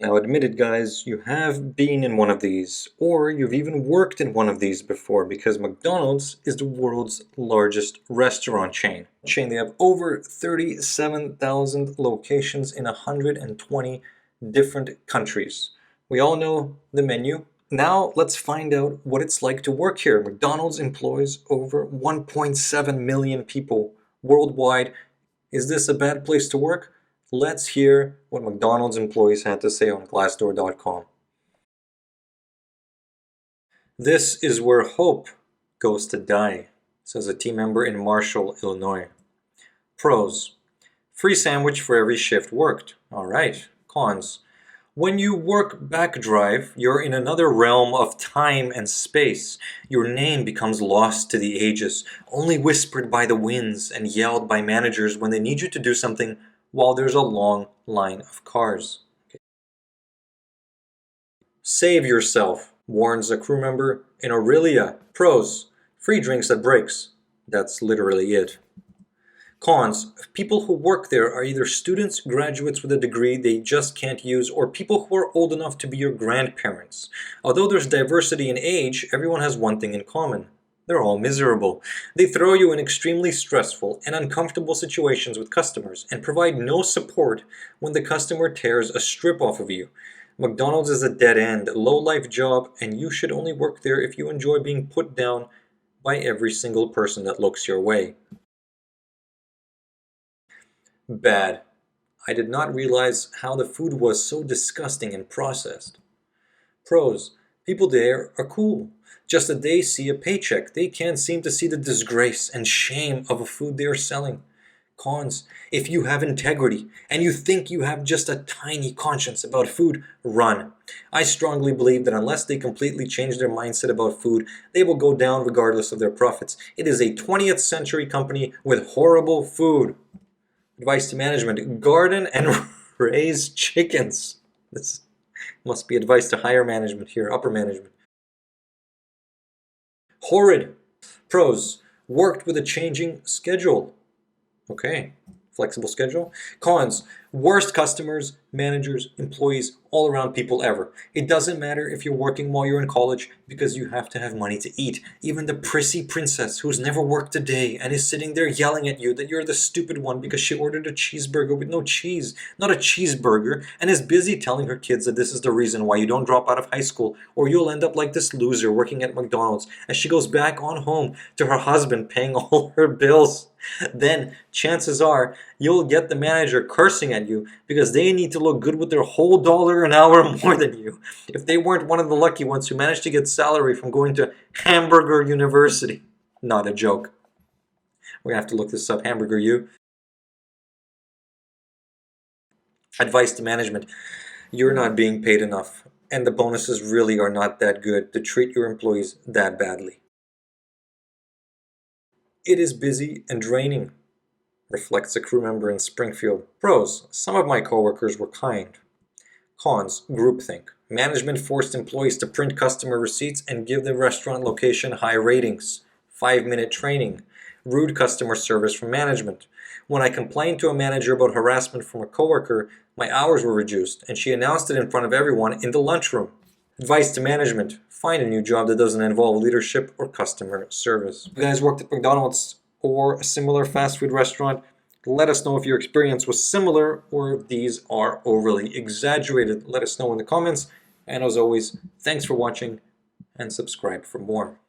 Now admit it, guys, you have been in one of these, or you've even worked in one of these before, because McDonald's is the world's largest restaurant chain. They have over 37,000 locations in 120 different countries. We all know the menu. Now let's find out what it's like to work here. McDonald's employs over 1.7 million people worldwide. Is this a bad place to work? Let's hear what McDonald's employees had to say on Glassdoor.com. This is where hope goes to die, says a team member in Marshall, Illinois. Pros: free sandwich for every shift worked. Alright. Cons: when you work backdrive, you're in another realm of time and space. Your name becomes lost to the ages, only whispered by the winds and yelled by managers when they need you to do something while there's a long line of cars. Save yourself, warns a crew member in Aurelia. Pros: free drinks at breaks. That's literally it. Cons: people who work there are either students, graduates with a degree they just can't use, or people who are old enough to be your grandparents. Although there's diversity in age, everyone has one thing in common: they're all miserable. They throw you in extremely stressful and uncomfortable situations with customers and provide no support when the customer tears a strip off of you. McDonald's is a dead-end, low-life job, and you should only work there if you enjoy being put down by every single person that looks your way. Bad. I did not realize how the food was so disgusting and processed. Pros: people there are cool. Just that they see a paycheck. They can't seem to see the disgrace and shame of a food they are selling. Cons: if you have integrity and you think you have just a tiny conscience about food, run. I strongly believe that unless they completely change their mindset about food, they will go down regardless of their profits. It is a 20th century company with horrible food. Advice to management: garden and raise chickens. This must be advice to higher management here, upper management. Horrid. Pros: worked with a changing schedule. Okay, flexible schedule. Cons: worst customers, managers, employees, all around people ever. It doesn't matter if you're working while you're in college because you have to have money to eat. Even the prissy princess who's never worked a day and is sitting there yelling at you that you're the stupid one because she ordered a cheeseburger with no cheese, not a cheeseburger, and is busy telling her kids that this is the reason why you don't drop out of high school or you'll end up like this loser working at McDonald's, as she goes back on home to her husband paying all her bills. Then chances are you'll get the manager cursing at you because they need to look good with their whole dollar an hour more than you. If they weren't one of the lucky ones who managed to get salary from going to Hamburger University. Not a joke. We're gonna have to look this up. Hamburger U. Advice to management: you're not being paid enough, and the bonuses really are not that good to treat your employees that badly. It is busy and draining, reflects a crew member in Springfield. Pros: some of my coworkers were kind. Cons: groupthink. Management forced employees to print customer receipts and give the restaurant location high ratings. 5-minute training. Rude customer service from management. When I complained to a manager about harassment from a coworker, my hours were reduced, and she announced it in front of everyone in the lunchroom. Advice to management: find a new job that doesn't involve leadership or customer service. If you guys worked at McDonald's or a similar fast food restaurant, let us know if your experience was similar or if these are overly exaggerated. Let us know in the comments. And as always, thanks for watching and subscribe for more.